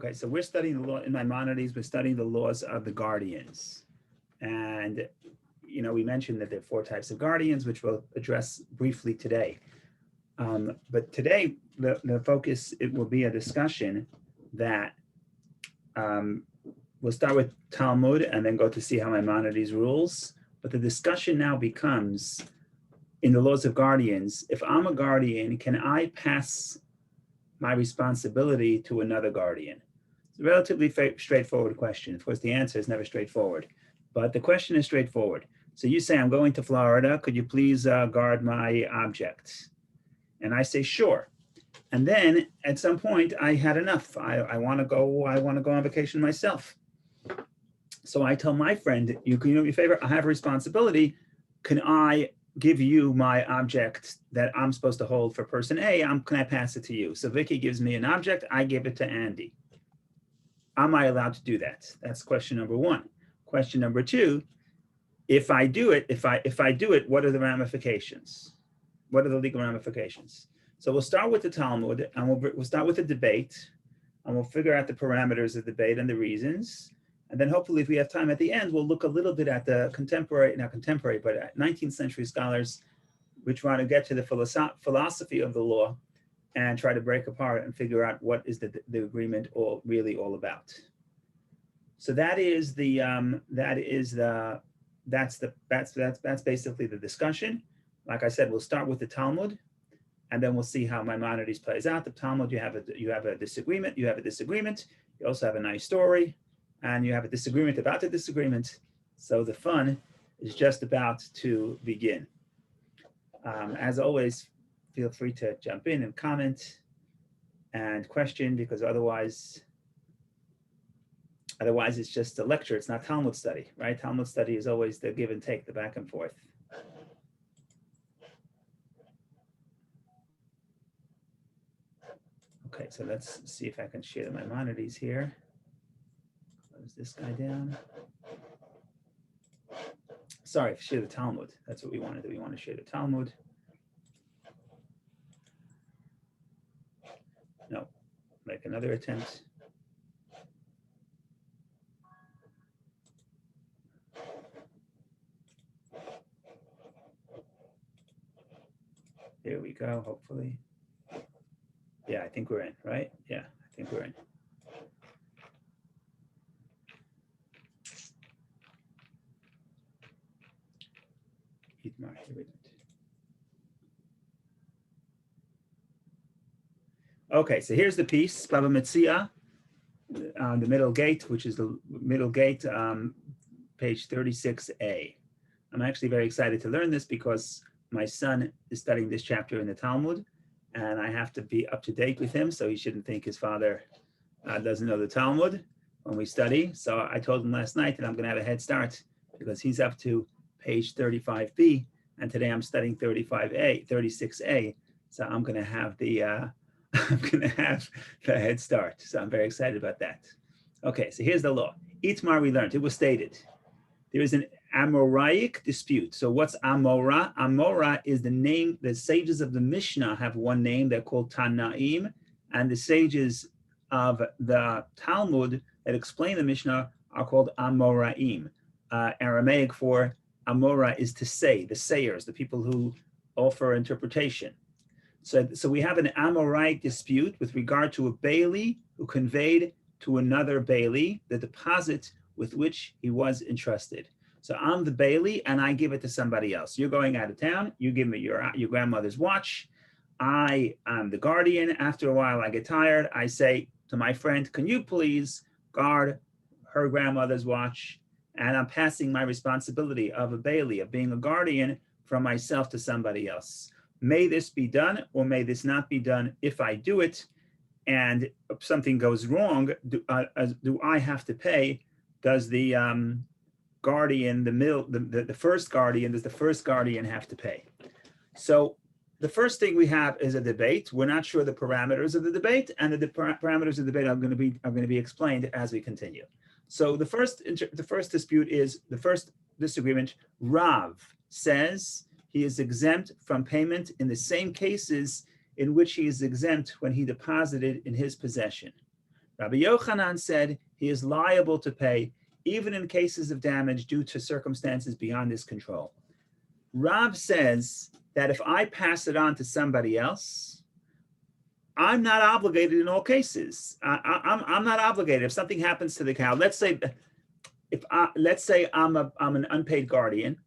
Okay, so we're studying the law in Maimonides. We're studying the laws of the guardians, and we mentioned that there are 4 types of guardians, which we'll address briefly today. But today, the focus it will be a discussion that we'll start with Talmud and then go to see how Maimonides rules. But the discussion now becomes in the laws of guardians. If I'm a guardian, can I pass my responsibility to another guardian? It's a relatively straightforward question. Of course, the answer is never straightforward, but the question is straightforward. So you say, I'm going to Florida. Could you please guard my object? And I say, sure. And then at some point I had enough. I want to go on vacation myself. So I tell my friend, you can do me a favor. I have a responsibility. Can I give you my object that I'm supposed to hold for person A? Can I pass it to you? So Vicky gives me an object. I give it to Andy. Am I allowed to do that? That's question number 1. Question number 2, if I do it, what are the ramifications? What are the legal ramifications? So we'll start with the Talmud, and we'll start with the debate, and we'll figure out the parameters of the debate and the reasons. And then hopefully, if we have time at the end, we'll look a little bit at the not contemporary, but 19th century scholars, which want to get to the philosophy of the law and try to break apart and figure out what is the agreement really all about. So that's basically the discussion. Like I said, we'll start with the Talmud, and then we'll see how Maimonides plays out. The Talmud, you have a disagreement. You also have a nice story, and you have a disagreement about the disagreement. So the fun is just about to begin. As always, feel free to jump in and comment and question, because otherwise it's just a lecture. It's not Talmud study, right? Talmud study is always the give and take, the back and forth. Okay, so let's see if I can share the Maimonides here. Close this guy down. Sorry, share the Talmud. That's what we want to do. We want to share the Talmud. No, make another attempt. There we go, hopefully. Yeah, I think we're in, right? Yeah, I think we're in. Okay, so here's the piece, Baba Metzia, the middle gate, which is the middle gate, page 36a. I'm actually very excited to learn this because my son is studying this chapter in the Talmud, and I have to be up to date with him, so he shouldn't think his father doesn't know the Talmud when we study. So I told him last night that I'm going to have a head start because he's up to page 35b, and today I'm studying 36a. So I'm going to have the head start. So I'm very excited about that. Okay, so here's the law. Itmar, we learned, it was stated, there is an Amoraic dispute. So what's Amora? Amora is the name. The sages of the Mishnah have one name. They're called Tanaim. And the sages of the Talmud that explain the Mishnah are called Amoraim. Aramaic for Amora is to say, the sayers, the people who offer interpretation. So we have an Amoraic dispute with regard to a bailee who conveyed to another bailee the deposit with which he was entrusted. So I'm the bailee and I give it to somebody else. You're going out of town. You give me your grandmother's watch. I am the guardian. After a while, I get tired. I say to my friend, can you please guard her grandmother's watch? And I'm passing my responsibility of a bailee, of being a guardian, from myself to somebody else. May this be done or may this not be done. If I do it and something goes wrong, do I have to pay? Does the guardian, the first guardian, does the first guardian have to pay? So the first thing we have is a debate. We're not sure the parameters of the debate, and the parameters of the debate are going to be explained as we continue. So the first dispute is the first disagreement. Rav says he is exempt from payment in the same cases in which he is exempt when he deposited in his possession. Rabbi Yochanan said he is liable to pay even in cases of damage due to circumstances beyond his control. Rav says that if I pass it on to somebody else, I'm not obligated in all cases. I'm not obligated. If something happens to the cow, let's say I'm an unpaid guardian,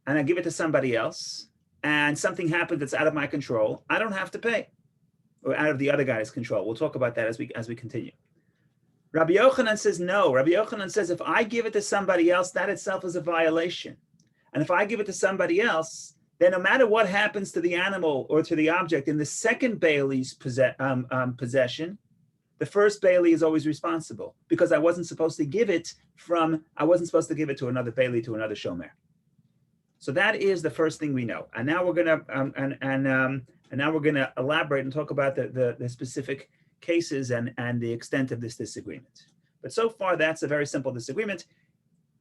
and I give it to somebody else, and something happens that's out of my control, I don't have to pay, or out of the other guy's control. We'll talk about that as we continue. Rabbi Yochanan says no. Rabbi Yochanan says if I give it to somebody else, that itself is a violation. And if I give it to somebody else, then no matter what happens to the animal or to the object in the second bailey's possession, the first bailey is always responsible because I wasn't supposed to give it to another bailey, to another shomer. So that is the first thing we know. And now we're gonna now we're gonna elaborate and talk about the specific cases and the extent of this disagreement. But so far, that's a very simple disagreement.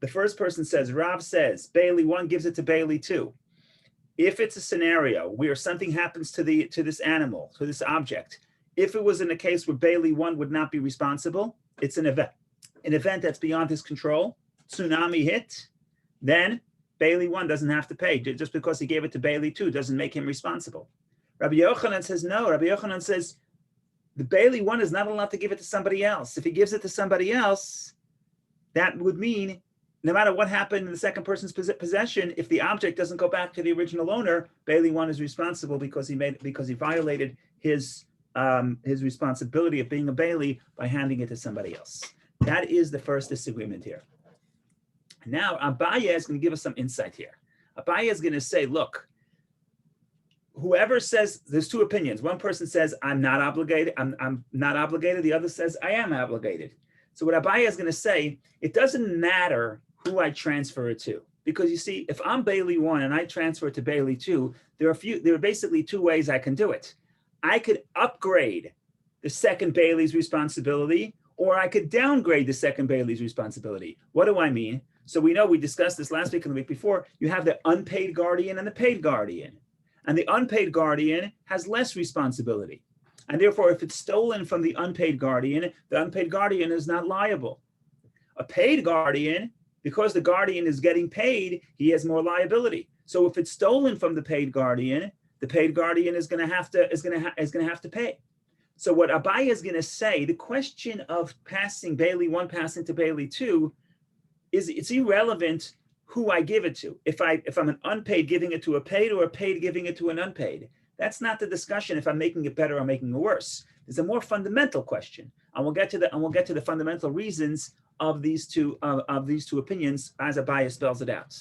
The first person says, Rav says, Bailey 1 gives it to Bailey 2. If it's a scenario where something happens to this animal, to this object, if it was in a case where Bailey 1 would not be responsible, it's an event that's beyond his control, tsunami hit, then Bailey 1 doesn't have to pay. Just because he gave it to Bailey 2 doesn't make him responsible. Rabbi Yochanan says no. Rabbi Yochanan says the Bailey 1 is not allowed to give it to somebody else. If he gives it to somebody else, that would mean no matter what happened in the second person's possession, if the object doesn't go back to the original owner, Bailey 1 is responsible because he violated his responsibility of being a Bailey by handing it to somebody else. That is the first disagreement here. Now, Abaye is going to give us some insight here. Abaye is going to say, look, whoever says, there's two opinions. One person says, I'm not obligated. I'm not obligated. The other says, I am obligated. So what Abaye is going to say, it doesn't matter who I transfer it to. Because you see, if I'm Bailey 1 and I transfer it to Bailey 2, there are basically two ways I can do it. I could upgrade the second Bailey's responsibility, or I could downgrade the second Bailey's responsibility. What do I mean? So we know, we discussed this last week and the week before, you have the unpaid guardian and the paid guardian. And the unpaid guardian has less responsibility. And therefore, if it's stolen from the unpaid guardian is not liable. A paid guardian, because the guardian is getting paid, he has more liability. So if it's stolen from the paid guardian is going to have to pay. So what Abaye is going to say, the question of passing Bailey 1 passing to Bailey 2 is it's irrelevant who I give it to. If I'm an unpaid giving it to a paid or a paid giving it to an unpaid, that's not the discussion if I'm making it better or making it worse. There's a more fundamental question, and we'll get to the fundamental reasons of these two opinions as Abaye spells it out.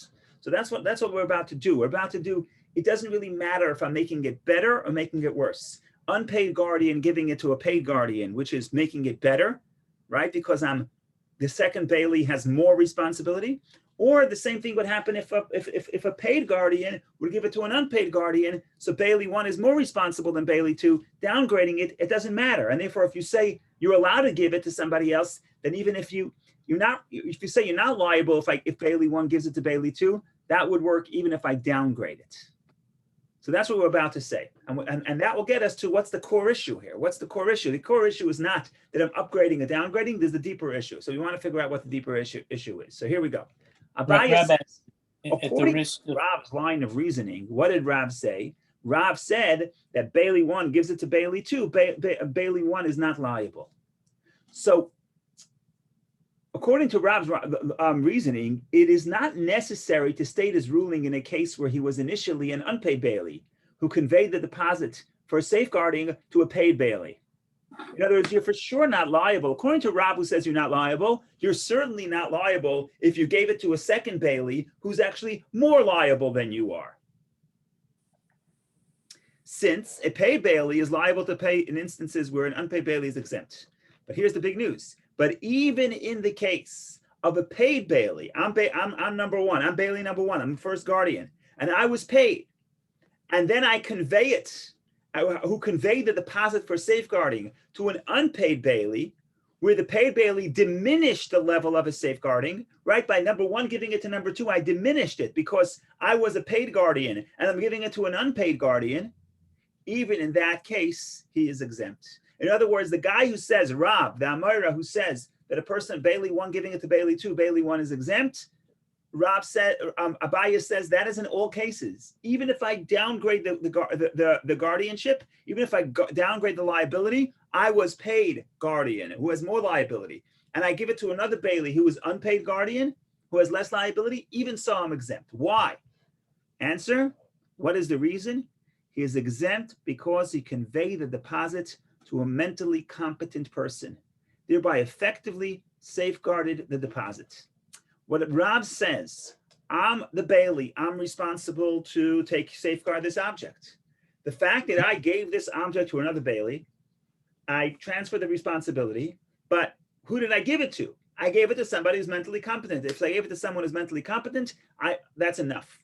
So that's what we're about to do. It doesn't really matter if I'm making it better or making it worse. Unpaid guardian giving it to a paid guardian, which is making it better, right? Because the second Bailey has more responsibility. Or the same thing would happen if a paid guardian would give it to an unpaid guardian. So Bailey 1 is more responsible than Bailey 2. Downgrading it doesn't matter. And therefore, if you say you're allowed to give it to somebody else, then even if you say you're not liable if Bailey 1 gives it to Bailey 2, that would work even if I downgrade it. So that's what we're about to say. And that will get us to what's the core issue here. What's the core issue? The core issue is not that I'm upgrading or downgrading. There's the deeper issue. So we want to figure out what the deeper issue is. So here we go. Abaye says, according to Rav's line of reasoning, what did Rav say? Rav said that Bailey 1 gives it to Bailey 2. Bailey 1 is not liable. So according to Rav's reasoning, it is not necessary to state his ruling in a case where he was initially an unpaid Bailey who conveyed the deposit for safeguarding to a paid Bailey. In other words, you're for sure not liable. According to Rav, who says you're not liable, you're certainly not liable if you gave it to a second Bailey who's actually more liable than you are. Since a paid Bailey is liable to pay in instances where an unpaid Bailey is exempt. But here's the big news. But even in the case of a paid Bailey, I'm number one. I'm Bailey number one. I'm the first guardian. And I was paid. And then I convey it, who conveyed the deposit for safeguarding to an unpaid Bailey, where the paid Bailey diminished the level of his safeguarding, right? By number one giving it to number two, I diminished it because I was a paid guardian and I'm giving it to an unpaid guardian. Even in that case, he is exempt. In other words, the guy who says, Rav, the Amora who says that a person, Bailey 1 giving it to Bailey 2, Bailey 1 is exempt, Rav said, Abaya says that is in all cases. Even if I downgrade the guardianship, even if I downgrade the liability, I was paid guardian who has more liability, and I give it to another Bailey who is unpaid guardian who has less liability, even so I'm exempt. Why? Answer, what is the reason? He is exempt because he conveyed the deposit to a mentally competent person, thereby effectively safeguarded the deposit. What Rav says, I'm the Bailey, I'm responsible to safeguard this object. The fact that I gave this object to another Bailey, I transferred the responsibility, but who did I give it to? I gave it to somebody who's mentally competent. If I gave it to someone who's mentally competent, that's enough.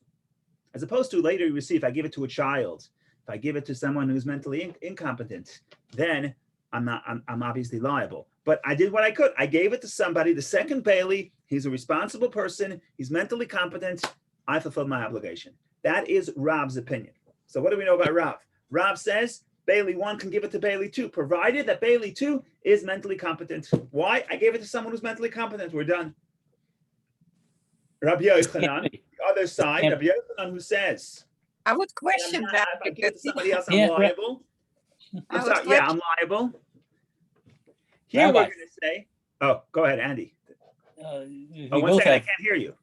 As opposed to later you receive, if I give it to a child, if I give it to someone who's mentally incompetent, then I'm obviously liable. But I did what I could. I gave it to somebody, the second Bailey. He's a responsible person. He's mentally competent. I fulfilled my obligation. That is Rav's opinion. So what do we know about Rav? Rav says Bailey 1 can give it to Bailey 2, provided that Bailey 2 is mentally competent. Why? I gave it to someone who's mentally competent. We're done. Rabbi Yochanan, the other side, Rabbi Yochanan, who says, I would question that. If I give it to somebody else, I'm liable. I'm sorry, yeah, I'm liable. Here we're going to say, oh, go ahead, Andy. One second, I can't hear you.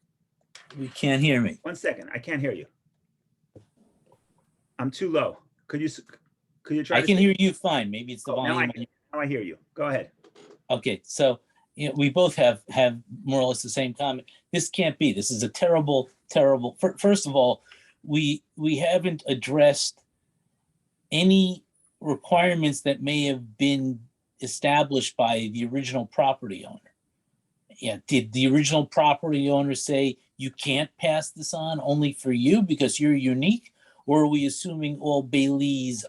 You can't hear me. 1 second, I can't hear you. I'm too low. Could you try? I can hear you fine. Maybe it's the volume. Now I hear you. Go ahead. Okay, so we both have more or less the same comment. This can't be. This is a terrible. First of all, we haven't addressed any requirements that may have been established by the original property owner. Yeah, did the original property owner say you can't pass this on only for you because you're unique? Or are we assuming all Baileys,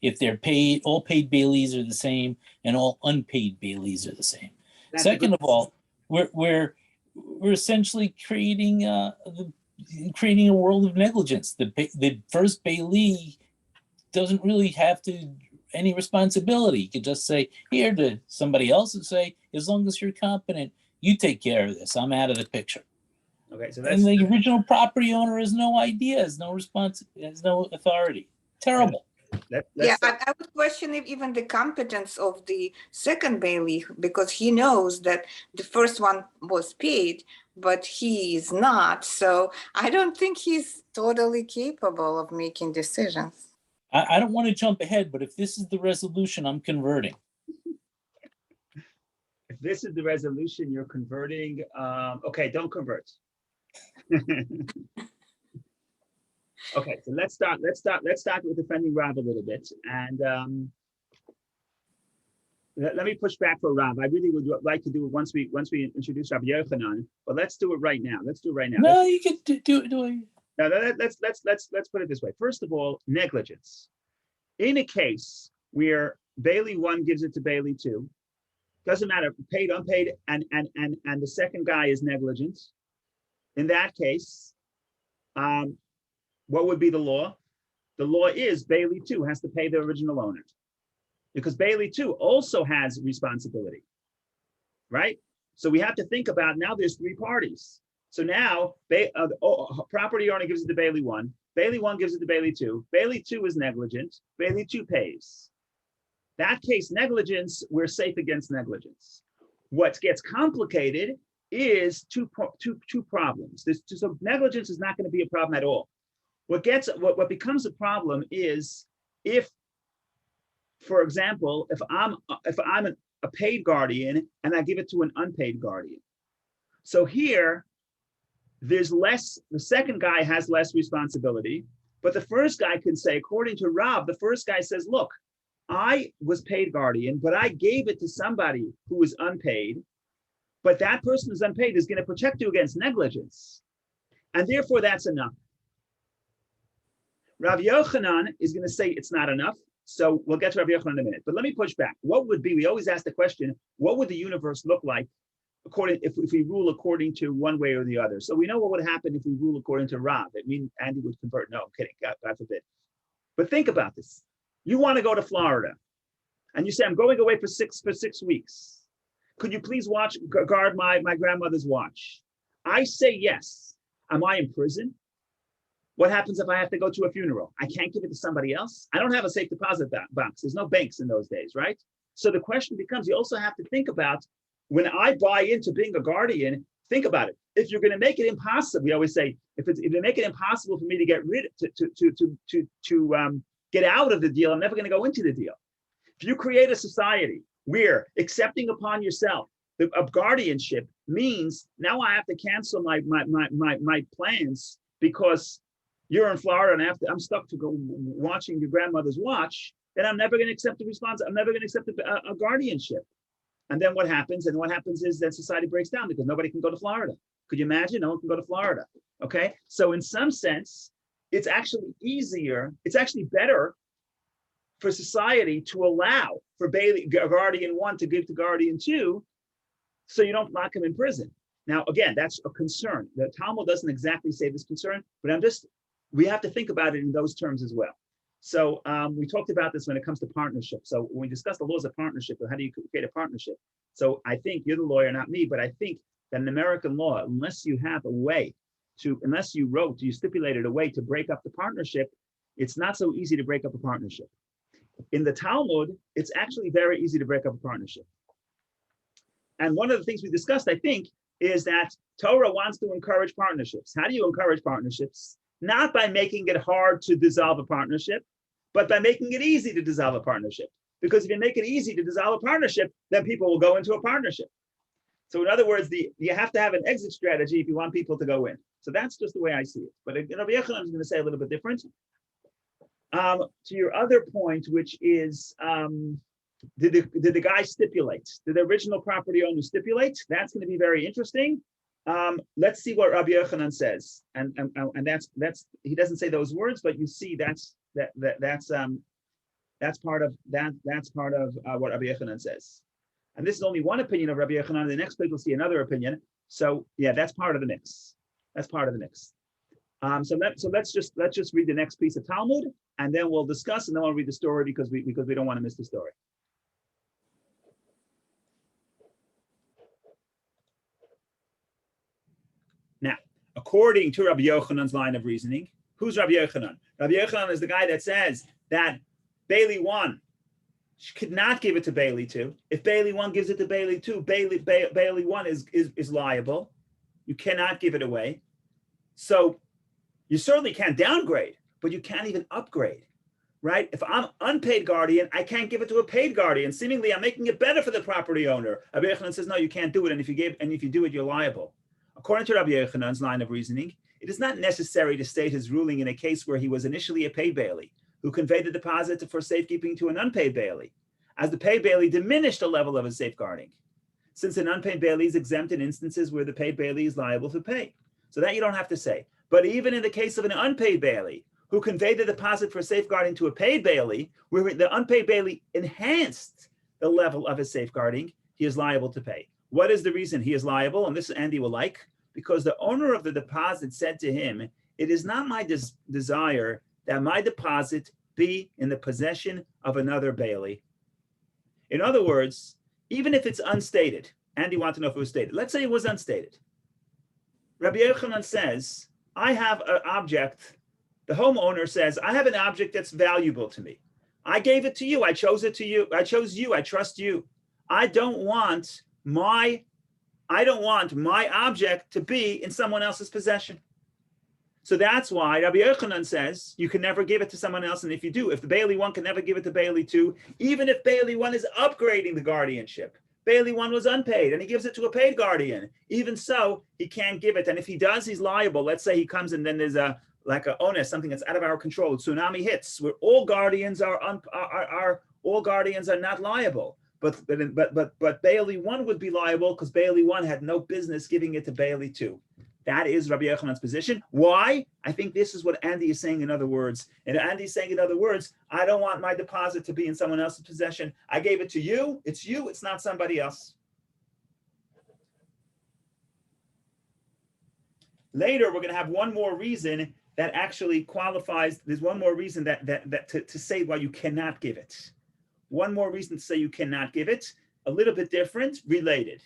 if they're paid, all paid Baileys are the same and all unpaid Baileys are the same? Second of all, we're essentially creating a world of negligence. The first Bailey doesn't really have any responsibility. You could just say here to somebody else and say, as long as you're competent, you take care of this. I'm out of the picture. Okay, so and the original property owner has no idea, has no authority. Terrible. I would question if even the competence of the second Bailey, because he knows that the first one was paid, but he is not. So I don't think he's totally capable of making decisions. I don't want to jump ahead, but if this is the resolution, I'm converting. If this is the resolution, you're converting. Okay, don't convert. Okay, so let's start with defending Rav a little bit, and let me push back for Rav. I really would like to do it once we introduce Rabbi Yochanan, but let's do it right now. No, you can do it. Now let's put it this way. First of all, negligence. In a case where Bailey 1 gives it to Bailey 2, doesn't matter, paid, unpaid, and the second guy is negligent. In that case, what would be the law? The law is Bailey 2 has to pay the original owner, because Bailey 2 also has responsibility, right? So we have to think about, now there's 3 parties. So now property owner gives it to Bailey 1, Bailey 1 gives it to Bailey 2, Bailey 2 is negligent, Bailey 2 pays. That case, negligence, we're safe against negligence. What gets complicated is two problems. So negligence is not going to be a problem at all. What becomes a problem is if, for example, if I'm a paid guardian and I give it to an unpaid guardian. So here, there's less, the second guy has less responsibility, but the first guy can say, according to Rob, the first guy says, look, I was paid guardian, but I gave it to somebody who was unpaid, but that person who's unpaid is going to protect you against negligence. And therefore that's enough. Rav Yochanan is going to say it's not enough. So we'll get to Rav Yochanan in a minute, but let me push back. What would be, we always ask the question, what would the universe look like if we rule according to one way or the other? So we know what would happen if we rule according to Rav. It means Andy would convert. No, I'm kidding, God forbid. But think about this. You want to go to Florida and you say, I'm going away for 6 weeks. Could you please guard my grandmother's watch? I say yes. Am I in prison? What happens if I have to go to a funeral? I can't give it to somebody else. I don't have a safe deposit box. There's no banks in those days, right? So the question becomes, you also have to think about, when I buy into being a guardian, think about it. If you're going to make it impossible, we always say, if you make it impossible for me to get get out of the deal, I'm never going to go into the deal. If you create a society where accepting upon yourself of guardianship means now I have to cancel my plans because you're in Florida and I'm stuck to go watching your grandmother's watch, then I'm never going to accept the response. I'm never going to accept a guardianship. And then what happens? And what happens is that society breaks down because nobody can go to Florida. Could you imagine? No one can go to Florida. Okay. So in some sense, it's actually easier. It's actually better for society to allow for guardian 1 to give to guardian 2, so you don't lock him in prison. Now, again, that's a concern. The Talmud doesn't exactly say this concern, but we have to think about it in those terms as well. So we talked about this when it comes to partnership. So when we discuss the laws of partnership, or how do you create a partnership? So I think you're the lawyer, not me, but I think that in American law, unless you have a way unless you stipulated a way to break up the partnership, it's not so easy to break up a partnership. In the Talmud, it's actually very easy to break up a partnership. And one of the things we discussed, I think, is that Torah wants to encourage partnerships. How do you encourage partnerships? Not by making it hard to dissolve a partnership, but by making it easy to dissolve a partnership. Because if you make it easy to dissolve a partnership, then people will go into a partnership. So in other words, you have to have an exit strategy if you want people to go in. So that's just the way I see it. But Rabbi Yochanan is going to say a little bit different. To your other point, which is, did the guy stipulate? Did the original property owner stipulate? That's going to be very interesting. Let's see what Rabbi Yochanan says, and that's he doesn't say those words, but you see that's part of what Rabbi Yochanan says. And this is only one opinion of Rabbi Yochanan. The next page we'll see another opinion. So yeah, that's part of the mix. That's part of the mix. So let's just read the next piece of Talmud, and then we'll discuss, and then we'll read the story because we don't want to miss the story. Now, according to Rabbi Yochanan's line of reasoning, who's Rabbi Yochanan? Rabbi Yochanan is the guy that says that Bailey 1 could not give it to Bailey 2. If Bailey 1 gives it to Bailey 2, Bailey 1 is liable. You cannot give it away. So you certainly can't downgrade, but you can't even upgrade, right? If I'm unpaid guardian, I can't give it to a paid guardian. Seemingly, I'm making it better for the property owner. Rabbi Yochanan says, no, you can't do it. And if you do it, you're liable. According to Rabbi Yochanan's line of reasoning, it is not necessary to state his ruling in a case where he was initially a paid bailee who conveyed the deposit for safekeeping to an unpaid bailee, as the paid bailee diminished the level of his safeguarding, since an unpaid bailee is exempt in instances where the paid bailee is liable to pay. So that you don't have to say. But even in the case of an unpaid bailee who conveyed the deposit for safeguarding to a paid bailee, where the unpaid bailee enhanced the level of his safeguarding, he is liable to pay. What is the reason he is liable? And this Andy will like, because the owner of the deposit said to him, it is not my desire that my deposit be in the possession of another bailee. In other words, even if it's unstated, Andy wants to know if it was stated. Let's say it was unstated. Rabbi Yochanan says, I have an object. The homeowner says, I have an object that's valuable to me. I gave it to you. I chose it to you. I chose you. I trust you. I don't want my object to be in someone else's possession. So that's why Rabbi Yochanan says you can never give it to someone else. And if you do, if the bailee 1 can never give it to bailee 2, even if bailee 1 is upgrading the guardianship, bailee 1 was unpaid and he gives it to a paid guardian, even so, he can't give it. And if he does, he's liable. Let's say he comes and then there's a onus, something that's out of our control. A tsunami hits where all guardians are not liable. But bailee 1 would be liable because bailee 1 had no business giving it to bailee 2. That is Rabbi Yochanan's position. Why? I think this is what Andy is saying in other words. And Andy's saying in other words, I don't want my deposit to be in someone else's possession. I gave it to you. It's not somebody else. Later, we're going to have one more reason that actually qualifies. There's one more reason that to say why you cannot give it. One more reason to say you cannot give it, a little bit different, related.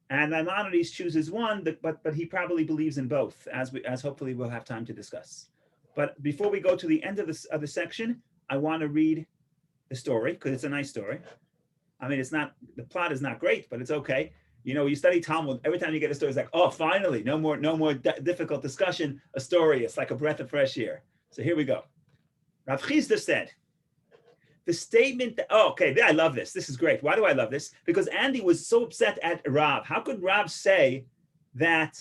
And Maimonides chooses one, but he probably believes in both, as hopefully we'll have time to discuss. But before we go to the end of the section, I want to read the story because it's a nice story. I mean, the plot is not great, but it's okay. You know, you study Talmud, every time you get a story, it's like, oh, finally, no more difficult discussion, a story. It's like a breath of fresh air. So here we go. Rav Chisda said, the statement that, I love this. This is great. Why do I love this? Because Andy was so upset at Rav. How could Rav say that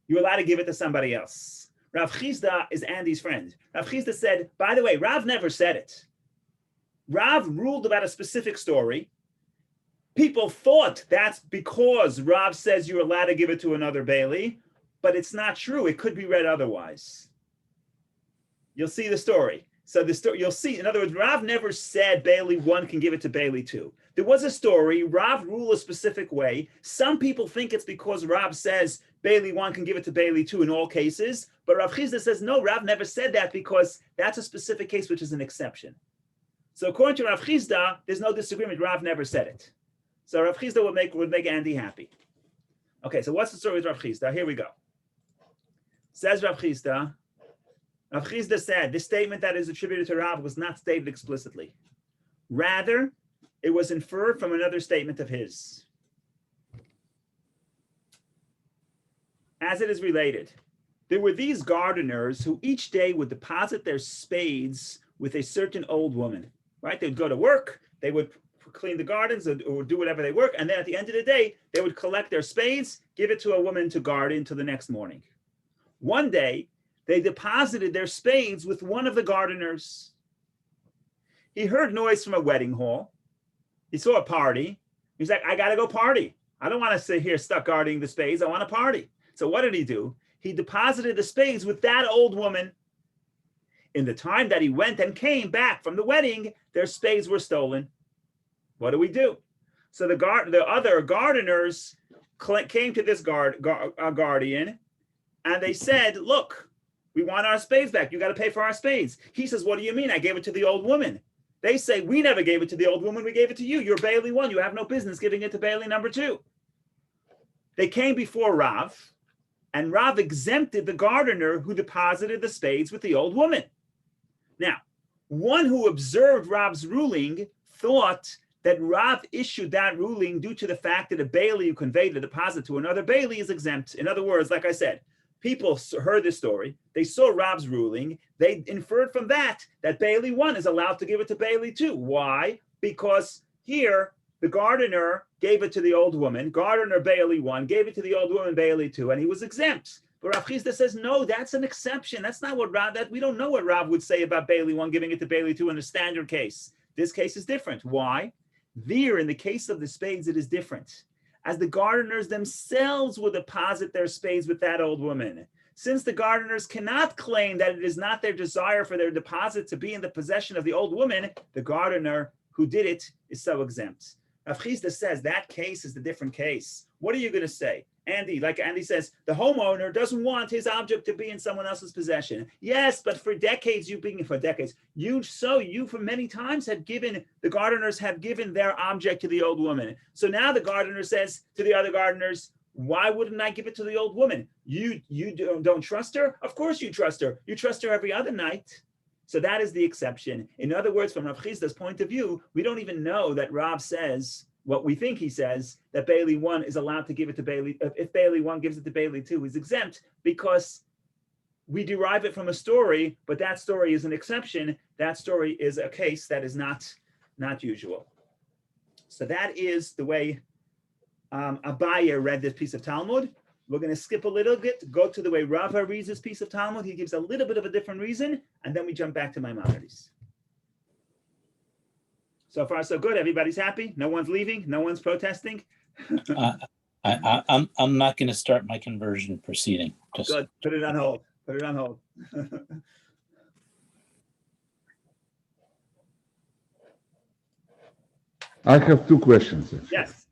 you're allowed to give it to somebody else? Rav Chisda is Andy's friend. Rav Chisda said, by the way, Rav never said it. Rav ruled about a specific story. People thought that's because Rav says you're allowed to give it to another Bailey, but it's not true. It could be read otherwise. You'll see the story. So the story, you'll see, in other words, Rav never said Bailey 1 can give it to Bailey 2. There was a story, Rav ruled a specific way. Some people think it's because Rav says Bailey 1 can give it to Bailey 2 in all cases, but Rav Chisda says, no, Rav never said that because that's a specific case, which is an exception. So according to Rav Chisda, there's no disagreement. Rav never said it. So Rav Chisda would make Andy happy. Okay, so what's the story with Rav Chisda? Here we go. Says Rav Chisda, Rav Chisda said, this statement that is attributed to Rav was not stated explicitly. Rather, it was inferred from another statement of his. As it is related, there were these gardeners who each day would deposit their spades with a certain old woman, right? They'd go to work, they would clean the gardens or do whatever they work, and then at the end of the day, they would collect their spades, give it to a woman to guard until the next morning. One day, they deposited their spades with one of the gardeners. He heard noise from a wedding hall. He saw a party. He's like, I gotta go party. I don't want to sit here stuck guarding the spades. I want to party. So what did he do? He deposited the spades with that old woman. In the time that he went and came back from the wedding, their spades were stolen. What do? So the other gardeners came to this guardian, and they said, look, we want our spades back. You got to pay for our spades. He says, what do you mean? I gave it to the old woman. They say, we never gave it to the old woman. We gave it to you. You're Bailey 1. You have no business giving it to Bailey number 2. They came before Rav, and Rav exempted the gardener who deposited the spades with the old woman. Now, one who observed Rav's ruling thought that Rav issued that ruling due to the fact that a Bailey who conveyed the deposit to another Bailey is exempt. In other words, like I said, people heard this story, they saw Rav's ruling, they inferred from that Bailey 1 is allowed to give it to Bailey 2. Why? Because here, the gardener gave it to the old woman, gardener Bailey 1 gave it to the old woman Bailey 2, and he was exempt. But Rav Chisda says, no, that's an exception. That's not what Rav, we don't know what Rav would say about Bailey 1 giving it to Bailey 2 in a standard case. This case is different. Why? There, in the case of the spades, it is different, as the gardeners themselves will deposit their spades with that old woman. Since the gardeners cannot claim that it is not their desire for their deposit to be in the possession of the old woman, the gardener who did it is so exempt. Rav Chisda says that case is the different case. What are you going to say? Andy, like Andy says, the homeowner doesn't want his object to be in someone else's possession. Yes, but for decades, you for many times have given, the gardeners have given their object to the old woman. So now the gardener says to the other gardeners, why wouldn't I give it to the old woman? You don't trust her? Of course you trust her. You trust her every other night. So that is the exception. In other words, from Rav Chisda's point of view, we don't even know that Rav says what we think he says, that Bailey 1 is allowed to give it to Bailey. If Bailey 1 gives it to Bailey 2, he's exempt because we derive it from a story, but that story is an exception. That story is a case that is not usual. So that is the way Abaye read this piece of Talmud. We're going to skip a little bit, go to the way Rava reads this piece of Talmud. He gives a little bit of a different reason, and then we jump back to Maimonides. So far, so good. Everybody's happy. No one's leaving. No one's protesting. I'm not going to start my conversion proceeding. Just good. Put it on hold. Put it on hold. I have two questions. Yes.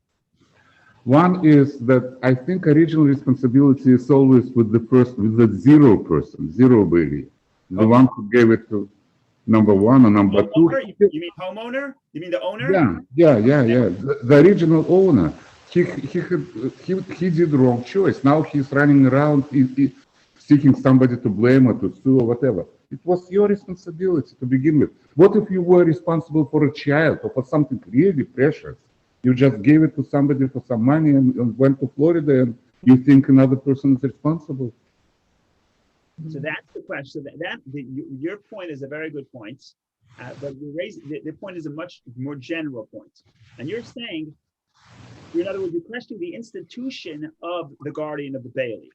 One is that I think original responsibility is always with the zero person, zero Bailey, the one who gave it to number one, and number two. Homeowner? You mean homeowner? You mean the owner? Yeah. The original owner. He did the wrong choice. Now he's running around seeking somebody to blame or to sue or whatever. It was your responsibility to begin with. What if you were responsible for a child or for something really precious? You just gave it to somebody for some money and went to Florida, and you think another person is responsible. So that's the question. Your point is a very good point, but the point is a much more general point. And you're saying, in other words, you question the institution of the guardian of the Bailey.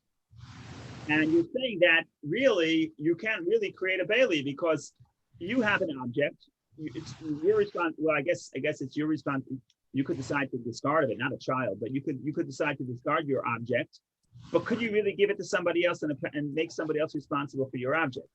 And you're saying that really, you can't really create a Bailey because you have an object. It's your response. Well, I guess it's your response. You could decide to discard it, not a child, but you could decide to discard your object. But could you really give it to somebody else and make somebody else responsible for your object?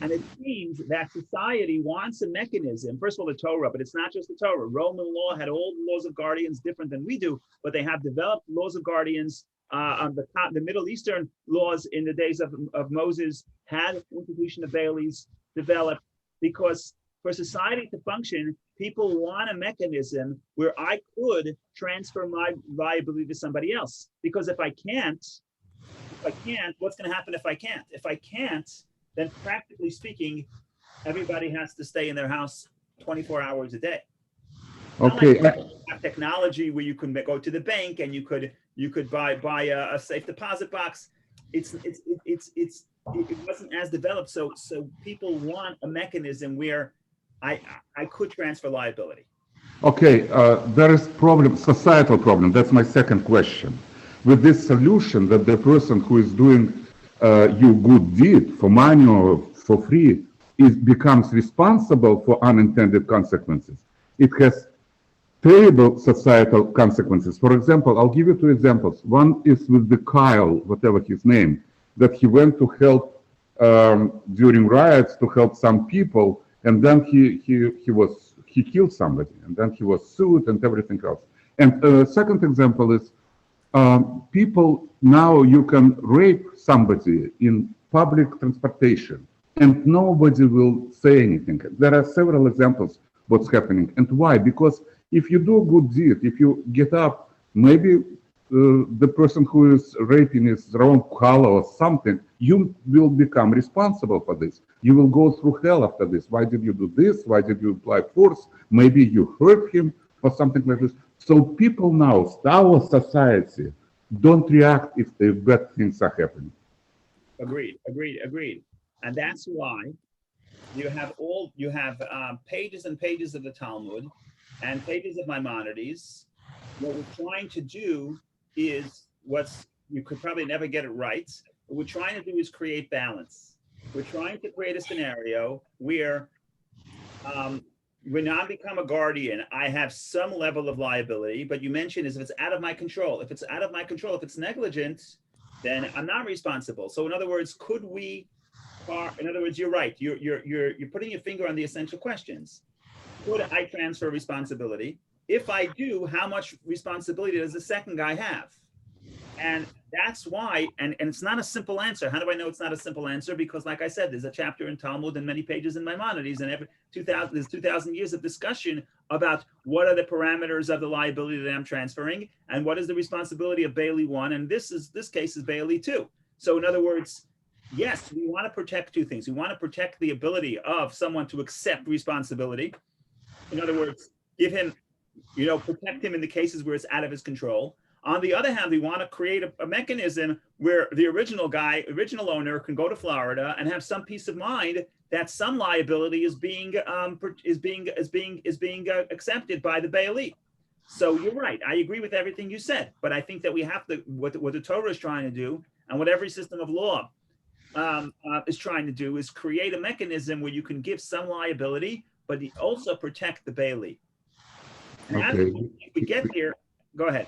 And it seems that society wants a mechanism, first of all, the Torah, but it's not just the Torah. Roman law had all the laws of guardians different than we do, but they have developed laws of guardians. The Middle Eastern laws in the days of Moses had the institution of Baileys developed because for society to function, people want a mechanism where I could transfer my liability to somebody else. Because if I can't, what's going to happen if I can't? If I can't, then practically speaking, everybody has to stay in their house 24 hours a day. Okay. Like have technology where you can go to the bank and you could buy a safe deposit box. It wasn't as developed, so people want a mechanism where I could transfer liability. Okay, there is societal problem. That's my second question. With this solution that the person who is doing you good deed for money or for free becomes responsible for unintended consequences. It has terrible societal consequences. For example, I'll give you two examples. One is with the Kyle, whatever his name, that he went to help during riots to help some people, and then he killed somebody, and then he was sued and everything else. And second example is people now you can rape somebody in public transportation and nobody will say anything. There are several examples what's happening. And why? Because if you do a good deed, if you get up, maybe the person who is raping is wrong color or something, you will become responsible for this. You will go through hell after this. Why did you do this? Why did you apply force? Maybe you hurt him or something like this. So people now, our society, don't react if the bad things are happening. Agreed. And that's why you have pages and pages of the Talmud and pages of Maimonides. What we're trying to do is you could probably never get it right. What we're trying to do is create balance. We're trying to create a scenario where when I become a guardian, I have some level of liability, but you mentioned is if it's out of my control. If it's out of my control, if it's negligent, then I'm not responsible. So in other words, you're right. You're putting your finger on the essential questions. Could I transfer responsibility? If I do, how much responsibility does the second guy have? And that's why, and it's not a simple answer. How do I know it's not a simple answer? Because like I said, there's a chapter in Talmud and many pages in Maimonides, and there's 2,000 years of discussion about what are the parameters of the liability that I'm transferring and what is the responsibility of Bailey 1. And this case is Bailey 2. So in other words, yes, we want to protect two things. We want to protect the ability of someone to accept responsibility. In other words, give him, protect him in the cases where it's out of his control. On the other hand, we want to create a mechanism where the original owner can go to Florida and have some peace of mind that some liability is being accepted by the Bailey. So you're right. I agree with everything you said, but I think that we have to what the Torah is trying to do, and what every system of law is trying to do, is create a mechanism where you can give some liability, but also protect the Bailey. And okay. As we get here, go ahead.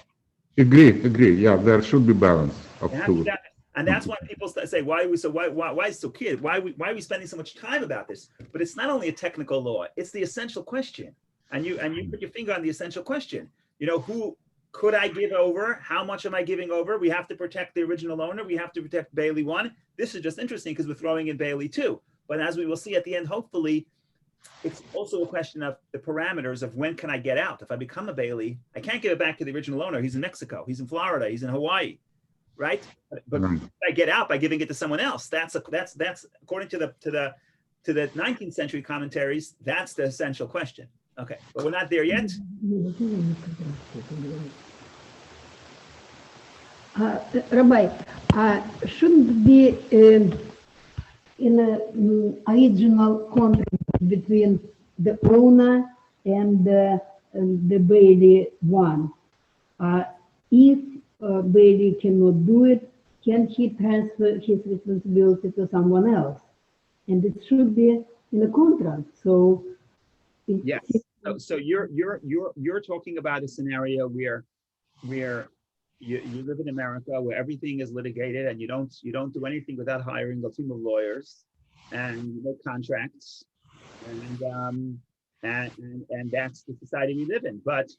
Agree. Yeah, there should be balance. Absolutely. And that's why people say, why is it so kid? Why are we spending so much time about this? But it's not only a technical law; it's the essential question. And you put your finger on the essential question. Who could I give over? How much am I giving over? We have to protect the original owner. We have to protect Bailey 1. This is just interesting because we're throwing in Bailey 2. But as we will see at the end, hopefully, it's also a question of the parameters of when can I get out. If I become a Bailey, I can't give it back to the original owner. He's in Mexico, he's in Florida, he's in Hawaii, right? But if I get out by giving it to someone else, that's according to the 19th century commentaries, that's the essential question. Okay, but we're not there yet. Rabbi, shouldn't be in a original contract between the owner and the Bailey one. If Bailey cannot do it, can he transfer his responsibility to someone else? And it should be in a contract. So yes. So you're talking about a scenario where you live in America where everything is litigated and you don't do anything without hiring a team of lawyers, and you make contracts, and that's the society we live in. But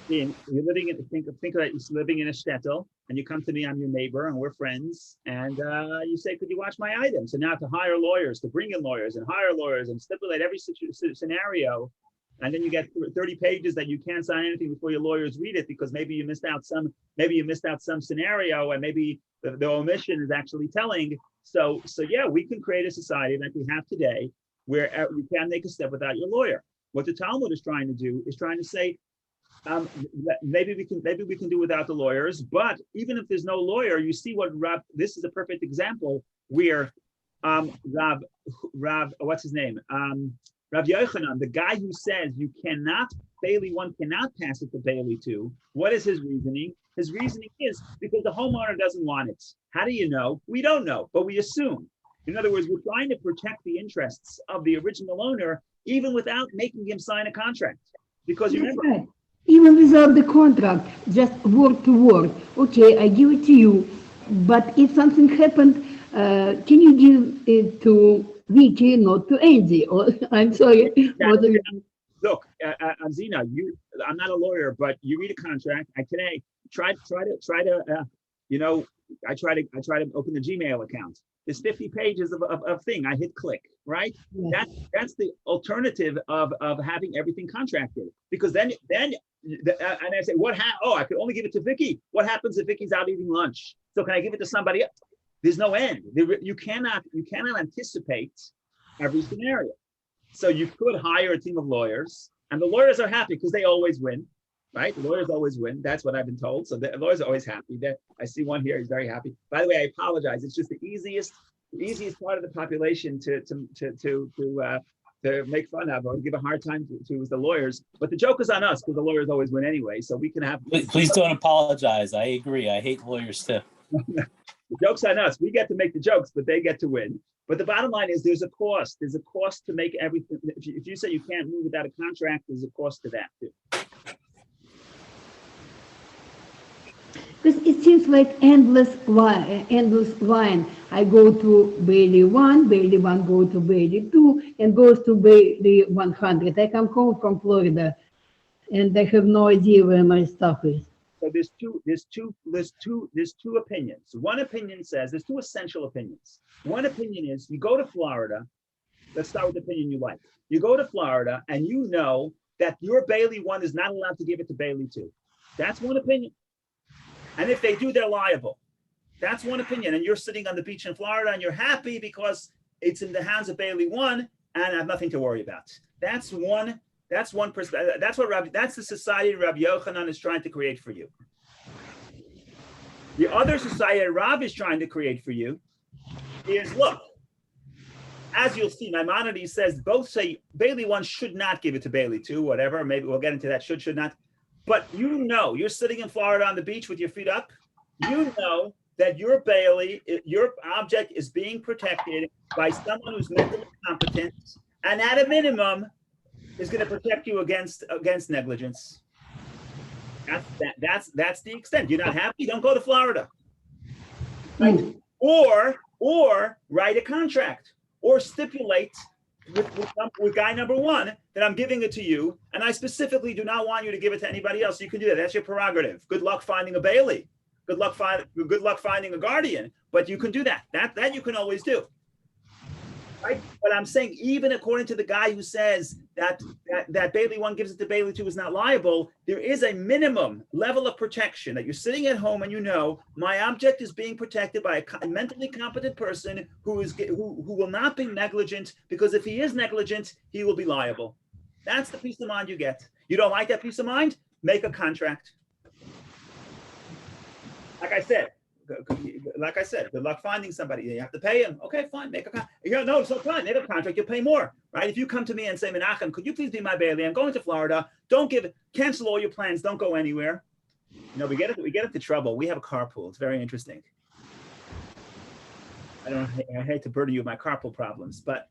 you're living in think of it, you're living in a shtetl, and you come to me, I'm your neighbor, and we're friends, and you say, could you watch my items? So now to hire lawyers, to bring in lawyers and hire lawyers and stipulate every scenario. And then you get 30 pages that you can't sign anything before your lawyers read it, because maybe you missed out some scenario, and maybe the omission is actually telling. So yeah, we can create a society like we have today where you can make a step without your lawyer. What the Talmud is trying to do is trying to say, maybe we can do without the lawyers, but even if there's no lawyer, you see what Rav, this is a perfect example where Rav, what's his name? Rav Yochanan, the guy who says you cannot, Bailey 1 cannot pass it to Bailey 2. What is his reasoning? His reasoning is because the homeowner doesn't want it. How do you know? We don't know, but we assume. In other words, we're trying to protect the interests of the original owner, even without making him sign a contract. Because remember, right. Even without the contract, just word to word. Okay, I give it to you, but if something happened, can you give it to Vicky, not to Andy? Or I'm sorry. Look, Zina, I'm not a lawyer, but you read a contract. I today try to I try to open the Gmail account. There's 50 pages of thing. I hit click, right? Yeah. That's the alternative of having everything contracted, because then and I say, I could only give it to Vicky. What happens if Vicky's out eating lunch? So can I give it to somebody else? There's no end. You cannot anticipate every scenario. So you could hire a team of lawyers, and the lawyers are happy because they always win, right? The lawyers always win. That's what I've been told. So the lawyers are always happy. I see one here. He's very happy. By the way, I apologize. It's just the easiest part of the population to make fun of or give a hard time to is the lawyers. But the joke is on us because the lawyers always win anyway. So we can have. Please don't apologize. I agree. I hate lawyers too. The joke's on us. We get to make the jokes, but they get to win. But the bottom line is there's a cost. There's a cost to make everything. If you say you can't move without a contract, there's a cost to that too. Because it seems like endless line. I go to Bailey 1, Bailey 1 go to Bailey 2, and goes to Bailey 100. I come home from Florida, and I have no idea where my stuff is. So there's two opinions. One opinion says there's two essential opinions. One opinion is you go to Florida. Let's start with the opinion you like. You go to Florida and you know that your Bailey 1 is not allowed to give it to Bailey 2. That's one opinion. And if they do, they're liable. That's one opinion. And you're sitting on the beach in Florida and you're happy because it's in the hands of Bailey 1 and I have nothing to worry about. That's one perspective. That's the society Rabbi Yochanan is trying to create for you. The other society Rav is trying to create for you is, look, as you'll see, Maimonides says both say Bailey 1 should not give it to Bailey 2, whatever. Maybe we'll get into that, should not. But you know, you're sitting in Florida on the beach with your feet up. You know that your Bailey, your object is being protected by someone who's mentally competent, and at a minimum is going to protect you against negligence. That's the extent. You're not happy? Don't go to Florida. Right? Or write a contract, or stipulate with guy number 1 that I'm giving it to you, and I specifically do not want you to give it to anybody else. You can do that. That's your prerogative. Good luck finding a Bailey. Good luck finding a guardian. But you can do that. That you can always do. Right? But I'm saying, even according to the guy who says that Bailey 1 gives it to Bailey 2 is not liable, there is a minimum level of protection that you're sitting at home and you know my object is being protected by a mentally competent person who will not be negligent, because if he is negligent, he will be liable. That's the peace of mind you get. You don't like that peace of mind? Make a contract. Like I said, good luck finding somebody. You have to pay him. Okay, fine, make a contract. No, it's not fine. Make a contract. You'll pay more, right? If you come to me and say, Menachem, could you please be my Bailey? I'm going to Florida. Cancel all your plans. Don't go anywhere. We get into trouble. We have a carpool. It's very interesting. I hate to burden you with my carpool problems, but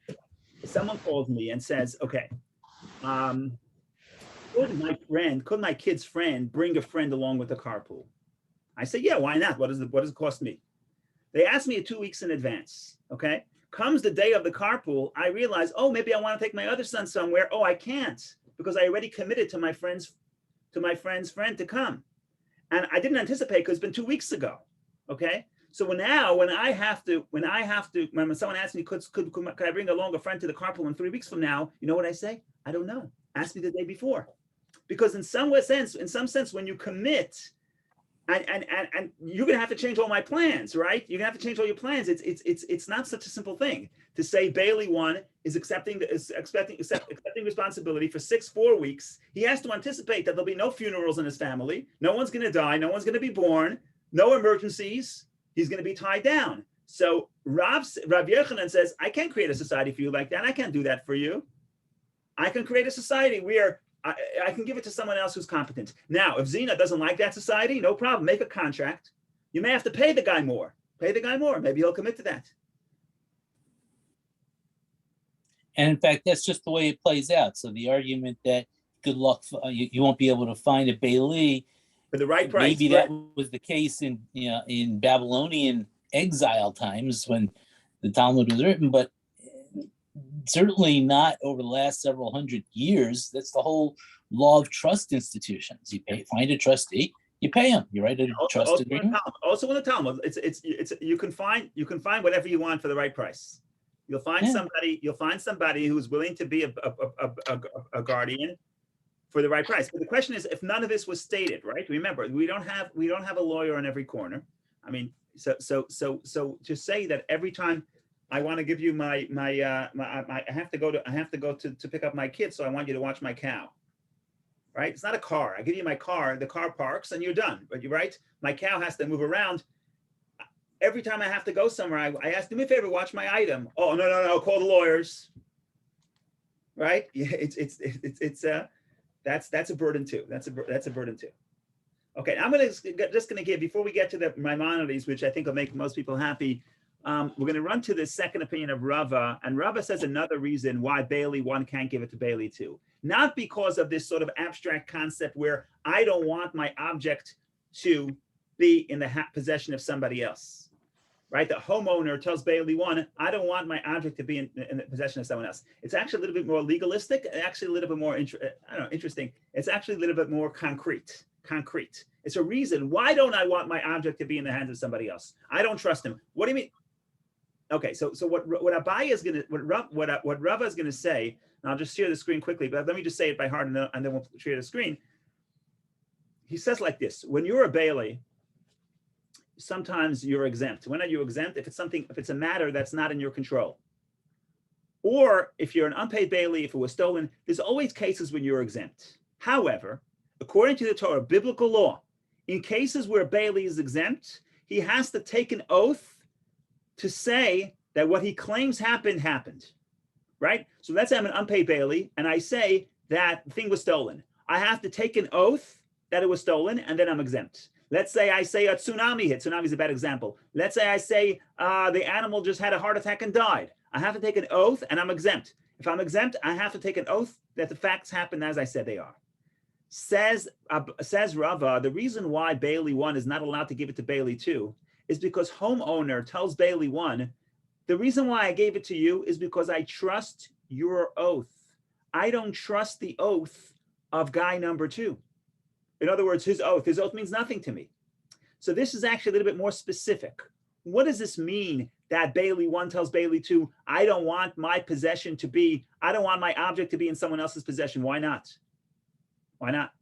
someone calls me and says, okay, could my kid's friend bring a friend along with the carpool? I say, yeah, why not? What does it cost me? They asked me 2 weeks in advance, okay? Comes the day of the carpool, I realize, oh, maybe I want to take my other son somewhere. Oh, I can't, because I already committed to my friend's friend to come. And I didn't anticipate, because it's been 2 weeks ago, okay? So now when someone asks me, could I bring along a friend to the carpool in 3 weeks from now? You know what I say? I don't know. Ask me the day before. Because in some sense, when you commit, and you're gonna have to change all my plans, right? You're gonna have to change all your plans. It's not such a simple thing to say Bailey 1 is accepting responsibility for 4 weeks. He has to anticipate that there'll be no funerals in his family. No one's gonna die. No one's gonna be born. No emergencies. He's gonna be tied down. So Rav Yochanan says, I can't create a society for you like that. I can't do that for you. I can create a society where I can give it to someone else who's competent. Now, if Zena doesn't like that society, no problem. Make a contract. You may have to pay the guy more. Maybe he'll commit to that. And in fact, that's just the way it plays out. So the argument that good luck, you won't be able to find a Bailey for the right price. Maybe that was the case in Babylonian exile times when the Talmud was written, but certainly not over the last several hundred years. That's the whole law of trust institutions. You find a trustee, you pay him. You write a trust agreement. Also in the Talmud, you can find whatever you want for the right price. You'll find somebody who's willing to be a guardian for the right price. But the question is, if none of this was stated, right? Remember, we don't have a lawyer on every corner. I mean, so to say that every time I want to give you I have to go to pick up my kid, so I want you to watch my cow. Right? It's not a car. I give you my car, the car parks, and you're done. But you're right. My cow has to move around. Every time I have to go somewhere, I ask, do me a favor, watch my item. Oh, no, call the lawyers. Right? Yeah, that's a burden too. That's a burden too. Okay, I'm just gonna give, before we get to the Maimonides, which I think will make most people happy. We're going to run to the second opinion of Rava, and Rava says another reason why Bailey 1 can't give it to Bailey 2. Not because of this sort of abstract concept where I don't want my object to be in the possession of somebody else, right? The homeowner tells Bailey 1, I don't want my object to be in the possession of someone else. It's actually a little bit more legalistic, actually a little bit more interesting. It's actually a little bit more concrete. It's a reason. Why don't I want my object to be in the hands of somebody else? I don't trust him. What do you mean? Okay, so what Abaye is gonna, what Rava is gonna say, and I'll just share the screen quickly, but let me just say it by heart, and then we'll share the screen. He says like this: when you're a Bailey, sometimes you're exempt. When are you exempt? If it's a matter that's not in your control, or if you're an unpaid Bailey, if it was stolen, there's always cases when you're exempt. However, according to the Torah, biblical law, in cases where Bailey is exempt, he has to take an oath to say that what he claims happened, right? So let's say I'm an unpaid Bailey and I say that the thing was stolen. I have to take an oath that it was stolen, and then I'm exempt. Let's say I say a tsunami hit. Tsunami is a bad example. Let's say I say the animal just had a heart attack and died. I have to take an oath and I'm exempt. If I'm exempt, I have to take an oath that the facts happen as I said they are. Says Rava, the reason why Bailey 1 is not allowed to give it to Bailey 2 is because homeowner tells Bailey 1, the reason why I gave it to you is because I trust your oath. I don't trust the oath of guy number 2. In other words, his oath means nothing to me. So this is actually a little bit more specific. What does this mean that Bailey 1 tells Bailey 2, I don't want my object to be in someone else's possession. Why not? Why not?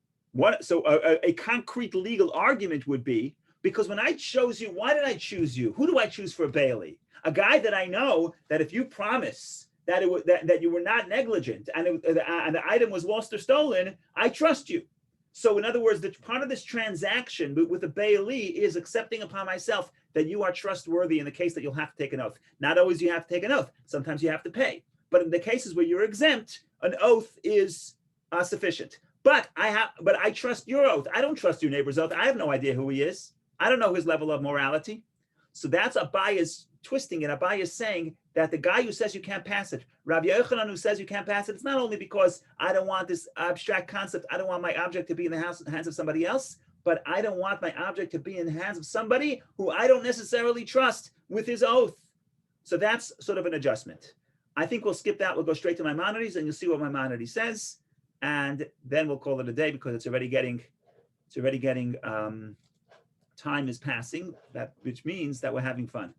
So a concrete legal argument would be, because when I chose you, why did I choose you? Who do I choose for Bailey? A guy that I know that if you promise that that you were not negligent and the item was lost or stolen, I trust you. So in other words, the part of this transaction with the Bailey is accepting upon myself that you are trustworthy in the case that you'll have to take an oath. Not always you have to take an oath. Sometimes you have to pay. But in the cases where you're exempt, an oath is sufficient. But I trust your oath. I don't trust your neighbor's oath. I have no idea who he is. I don't know his level of morality. So that's Abaya's twisting it. Abaya's saying that the guy who says you can't pass it, Rabbi Yochanan who says you can't pass it, it's not only because I don't want this abstract concept, I don't want my object to be in the hands of somebody else, but I don't want my object to be in the hands of somebody who I don't necessarily trust with his oath. So that's sort of an adjustment. I think we'll skip that. We'll go straight to Maimonides, and you'll see what Maimonides says, and then we'll call it a day because it's already getting time is passing, which means that we're having fun.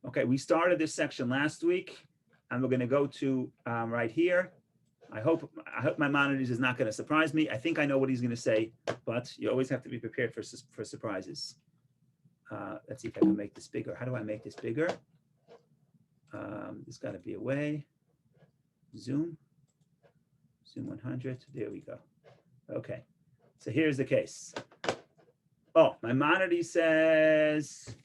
Okay, we started this section last week, and we're going to go to right here. I hope Maimonides is not going to surprise me. I think I know what he's going to say, but you always have to be prepared for surprises. Let's see if I can make this bigger. How do I make this bigger? There's got to be a way. Zoom 100. There we go. Okay, so here's the case. Oh, Maimonides says,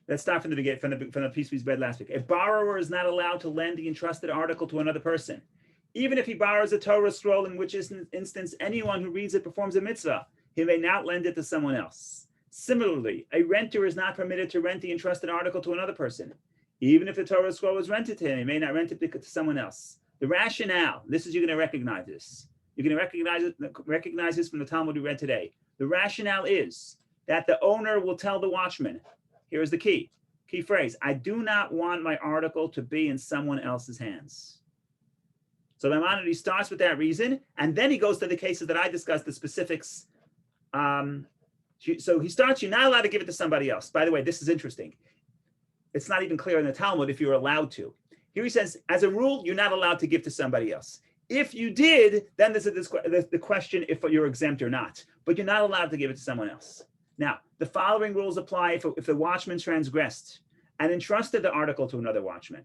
let's start from the beginning, from the piece we read last week. A borrower is not allowed to lend the entrusted article to another person, even if he borrows a Torah scroll, in which instance anyone who reads it performs a mitzvah. He may not lend it to someone else. Similarly, a renter is not permitted to rent the entrusted article to another person. Even if the Torah scroll was rented to him, he may not rent it to someone else. The rationale, you're going to recognize this. You're going to recognize this from the Talmud we read today. The rationale is that the owner will tell the watchman, here's the key phrase, I do not want my article to be in someone else's hands. So Maimonides starts with that reason, and then he goes to the cases that I discussed, the specifics. So he starts, you're not allowed to give it to somebody else. By the way, this is interesting. It's not even clear in the Talmud if you're allowed to. Here he says, as a rule, you're not allowed to give to somebody else. If you did, then there's the question if you're exempt or not. But you're not allowed to give it to someone else. Now, the following rules apply if the watchman transgressed and entrusted the article to another watchman.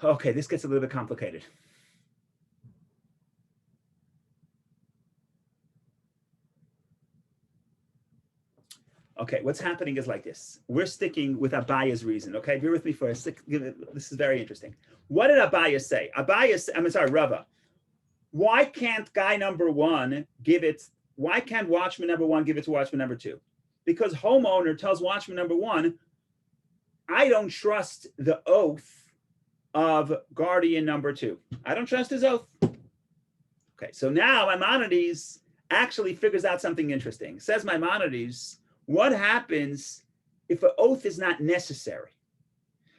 Okay, this gets a little bit complicated. Okay, what's happening is like this. We're sticking with Abaya's reason. Okay, bear with me for a sec. This is very interesting. What did Abaya say? Rava. Why can't guy number one give it? Why can't watchman number one give it to watchman number two? Because homeowner tells watchman number one, I don't trust the oath of guardian number two. I don't trust his oath. Okay, so now Maimonides actually figures out something interesting. Says Maimonides, what happens if an oath is not necessary?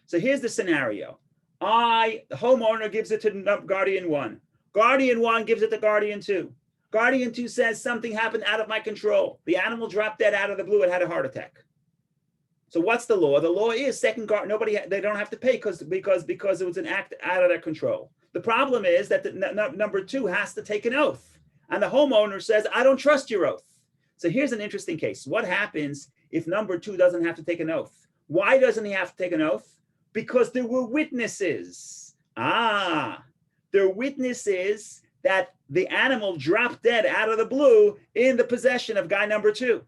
So here's the scenario. The homeowner gives it to guardian one. Guardian one gives it to guardian two. Guardian two says something happened out of my control. The animal dropped dead out of the blue. It had a heart attack. So what's the law? The law is they don't have to pay because it was an act out of their control. The problem is that number two has to take an oath. And the homeowner says, I don't trust your oath. So here's an interesting case. What happens if number two doesn't have to take an oath? Why doesn't he have to take an oath? Because there were witnesses. There are witnesses that the animal dropped dead out of the blue in the possession of guy number two.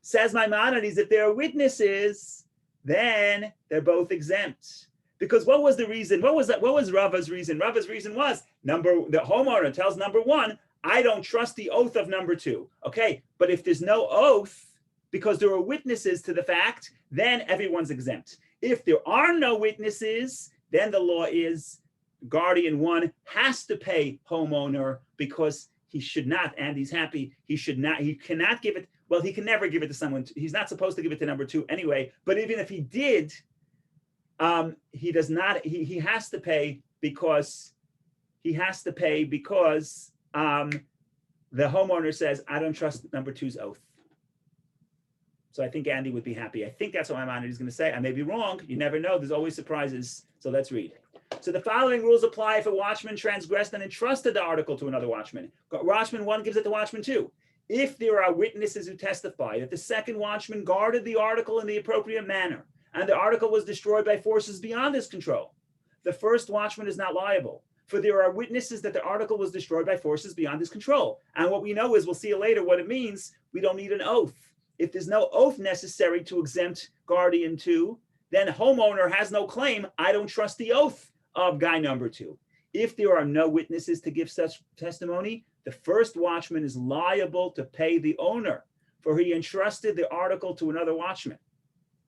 Says Maimonides, if there are witnesses, then they're both exempt. Because what was the reason? What was Rava's reason? Rava's reason was the homeowner tells number one, I don't trust the oath of number two. Okay, but if there's no oath, because there are witnesses to the fact, then everyone's exempt. If there are no witnesses, then the law is guardian one has to pay homeowner because he should not, and he's happy, he cannot give it. Well, he can never give it to someone. He's not supposed to give it to number 2 anyway. But even if he did, he does not. He has to pay because the homeowner says, I don't trust number 2's oath. So I think Andy would be happy. I think that's what Maimonides is going to say. I may be wrong. You never know. There's always surprises. So let's read. So the following rules apply if a watchman transgressed and entrusted the article to another watchman. Watchman 1 gives it to watchman 2. If there are witnesses who testify that the second watchman guarded the article in the appropriate manner, and the article was destroyed by forces beyond his control, the first watchman is not liable, for there are witnesses that the article was destroyed by forces beyond his control. And what we know is, we'll see later what it means, we don't need an oath. If there's no oath necessary to exempt guardian 2, then homeowner has no claim, I don't trust the oath of guy number 2. If there are no witnesses to give such testimony, the first watchman is liable to pay the owner, for he entrusted the article to another watchman.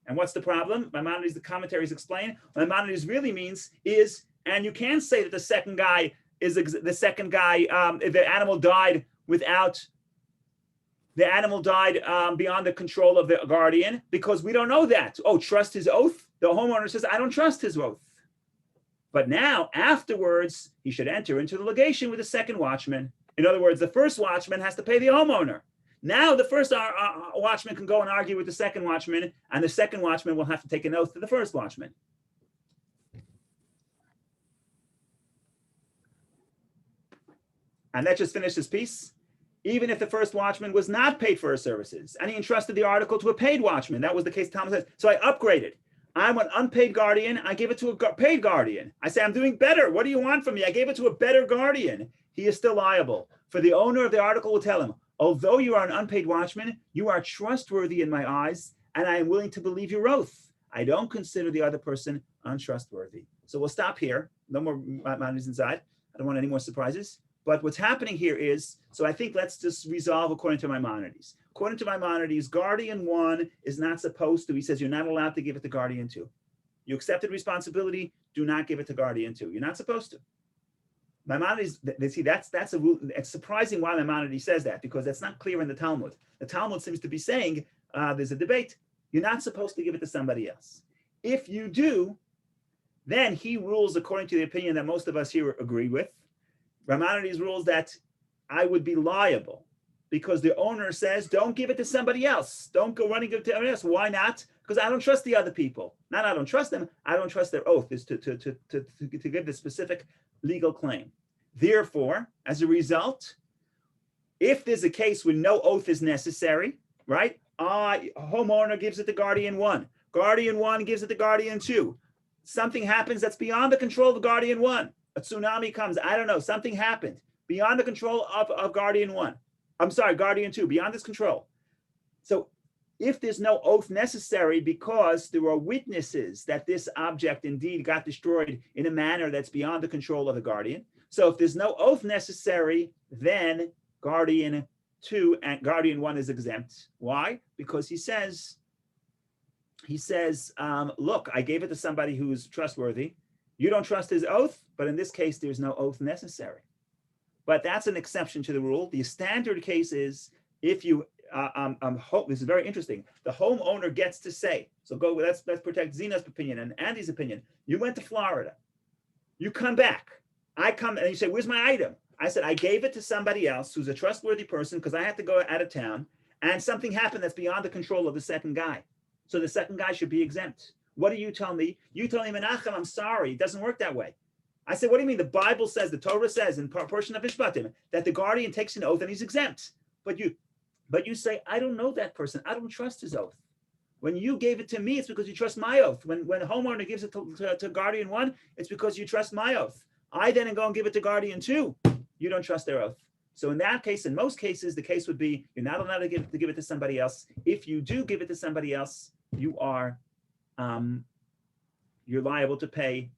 And what's the problem? Maimonides, the commentaries explain, what Maimonides really means is, and you can say that the animal died beyond the control of the guardian, because we don't know that. Oh, trust his oath? The homeowner says, I don't trust his oath. But now, afterwards, he should enter into the litigation with the second watchman. In other words, the first watchman has to pay the homeowner. Now the first watchman can go and argue with the second watchman, and the second watchman will have to take an oath to the first watchman. And that just finished his piece. Even if the first watchman was not paid for his services, and he entrusted the article to a paid watchman, that was the case Thomas says. So I upgraded. I'm an unpaid guardian. I give it to a paid guardian. I say, I'm doing better. What do you want from me? I gave it to a better guardian. He is still liable. For the owner of the article will tell him, although you are an unpaid watchman, you are trustworthy in my eyes, and I am willing to believe your oath. I don't consider the other person untrustworthy. So we'll stop here. No more Maimonides inside. I don't want any more surprises. But what's happening here is, so I think let's just resolve according to Maimonides. According to Maimonides, guardian 1 is not supposed to, he says you're not allowed to give it to guardian 2. You accepted responsibility, do not give it to guardian 2. You're not supposed to. Maimonides, see, that's a rule. It's surprising why Maimonides says that, because that's not clear in the Talmud. The Talmud seems to be saying, there's a debate, you're not supposed to give it to somebody else. If you do, then he rules according to the opinion that most of us here agree with. Maimonides rules that I would be liable because the owner says, don't give it to somebody else. Don't go running to somebody else. Why not? Because I don't trust the other people. Not I don't trust them. I don't trust their oath is to give the specific legal claim. Therefore, as a result, if there's a case where no oath is necessary, right? Homeowner gives it to guardian 1. Guardian 1 gives it to guardian 2. Something happens that's beyond the control of guardian 1. A tsunami comes, I don't know, something happened beyond the control of guardian 1. I'm sorry, guardian 2, beyond his control. So if there's no oath necessary because there are witnesses that this object indeed got destroyed in a manner that's beyond the control of the guardian. So if there's no oath necessary, then guardian 2 and guardian 1 is exempt. Why? Because he says, look, I gave it to somebody who's trustworthy. You don't trust his oath, but in this case, there's no oath necessary. But that's an exception to the rule. The standard case is if you, this is very interesting. The homeowner gets to say, so let's protect Zina's opinion and Andy's opinion. You went to Florida. You come back. I come and you say, where's my item? I said, I gave it to somebody else who's a trustworthy person because I had to go out of town and something happened that's beyond the control of the second guy. So the second guy should be exempt. What do you tell me? You tell me, Menachem, I'm sorry. It doesn't work that way. I said, what do you mean? The Bible says, the Torah says in portion of Mishpatim that the guardian takes an oath and he's exempt. But you say, I don't know that person. I don't trust his oath. When you gave it to me, it's because you trust my oath. When a homeowner gives it to guardian 1, it's because you trust my oath. I then go and give it to guardian 2. You don't trust their oath. So in that case, in most cases, the case would be you're not allowed to give it to somebody else. If you do give it to somebody else, you are you're liable to pay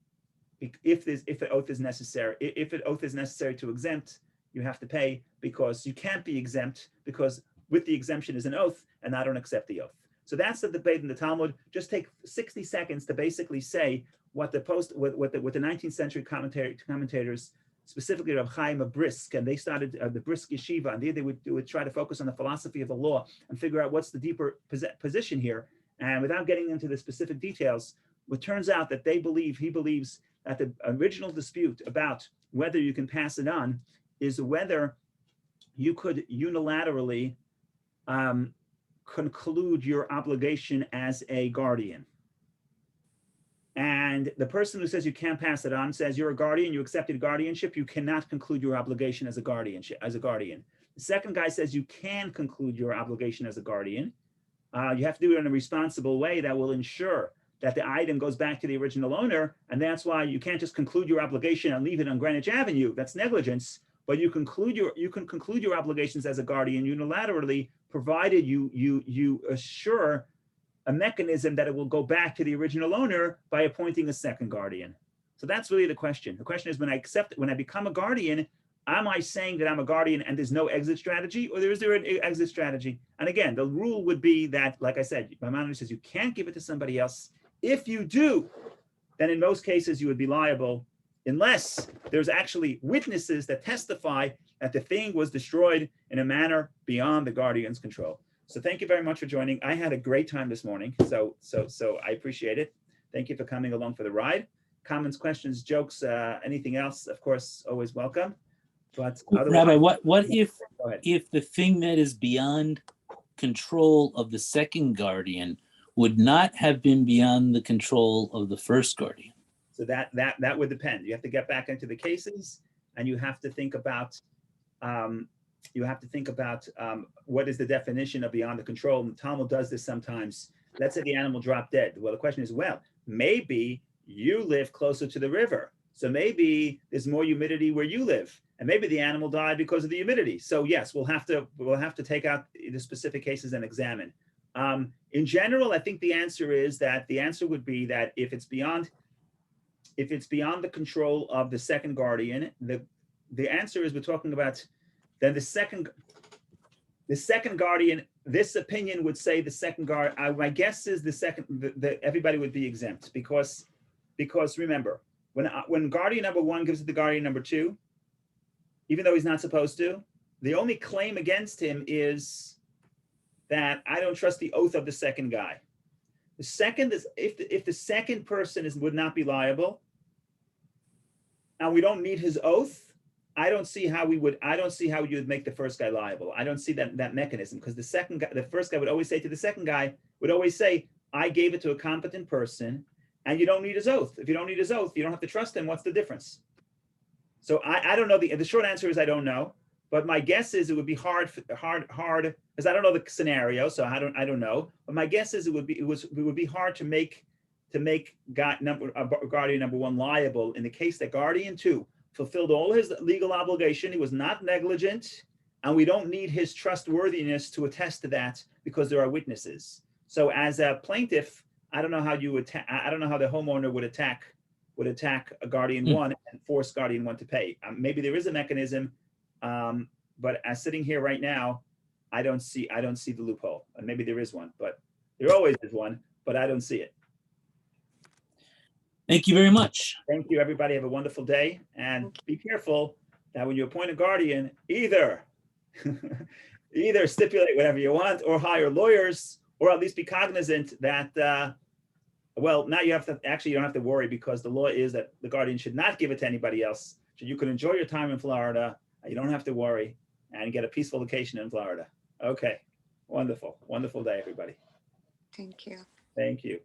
if an oath is necessary. If an oath is necessary to exempt, you have to pay because you can't be exempt because with the exemption is an oath, and I don't accept the oath. So that's the debate in the Talmud. Just take 60 seconds to basically say what the 19th century commentators specifically Reb Chaim of Brisk, and they started the Brisk Yeshiva, and they would try to focus on the philosophy of the law and figure out what's the deeper position here. And without getting into the specific details, it turns out that he believes that the original dispute about whether you can pass it on is whether you could unilaterally conclude your obligation as a guardian. And the person who says you can't pass it on says you're a guardian, you accepted guardianship, you cannot conclude your obligation as a guardian. The second guy says you can conclude your obligation as a guardian. You have to do it in a responsible way that will ensure that the item goes back to the original owner, and that's why you can't just conclude your obligation and leave it on Greenwich Avenue. That's negligence. But you can conclude your obligations as a guardian unilaterally, provided you assure a mechanism that it will go back to the original owner by appointing a second guardian. So that's really the question. The question is, when I become a guardian, am I saying that I'm a guardian and there's no exit strategy, or is there an exit strategy? And again, the rule would be that, like I said, Maimonides says you can't give it to somebody else. If you do, then in most cases you would be liable, unless there's actually witnesses that testify that the thing was destroyed in a manner beyond the guardian's control. So thank you very much for joining. I had a great time this morning, so I appreciate it. Thank you for coming along for the ride. Comments, questions, jokes, anything else, of course, always welcome. But Rabbi, what if the thing that is beyond control of the second guardian would not have been beyond the control of the first guardian? So that would depend. You have to get back into the cases, and you have to think about what is the definition of beyond the control. And the Talmud does this sometimes. Let's say the animal dropped dead. Well, the question is, well, maybe you live closer to the river, so maybe there's more humidity where you live, and maybe the animal died because of the humidity. So yes, we'll have to take out the specific cases and examine. In general, I think the answer would be that if it's beyond the control of the second guardian, the answer is we're talking about then the second guardian. This opinion would say the second guard. My guess is everybody would be exempt because remember, when guardian number one gives it to guardian number two, even though he's not supposed to, the only claim against him is that I don't trust the oath of the second guy. The second is if the second person would not be liable, and we don't need his oath, I don't see how you would make the first guy liable. I don't see that mechanism, because the first guy would always say to the second guy, I gave it to a competent person, and you don't need his oath. If you don't need his oath, you don't have to trust him. What's the difference? So I don't know. The short answer is I don't know. But my guess is it would be hard because I don't know the scenario, so I don't know. But my guess is it would be hard to make guardian number one liable in the case that guardian two fulfilled all his legal obligation. He was not negligent, and we don't need his trustworthiness to attest to that because there are witnesses. So as a plaintiff, I don't know how the homeowner would attack a guardian one and force guardian one to pay. Maybe there is a mechanism, but as sitting here right now, I don't see the loophole. And maybe there is one, but there always is one, but I don't see it. Thank you very much. Thank you, everybody. Have a wonderful day, and be careful that when you appoint a guardian, either stipulate whatever you want, or hire lawyers, or at least be cognizant that now you don't have to worry, because the law is that the guardian should not give it to anybody else. So you can enjoy your time in Florida. You don't have to worry, and get a peaceful vacation in Florida. Okay, wonderful day, everybody. Thank you. Thank you.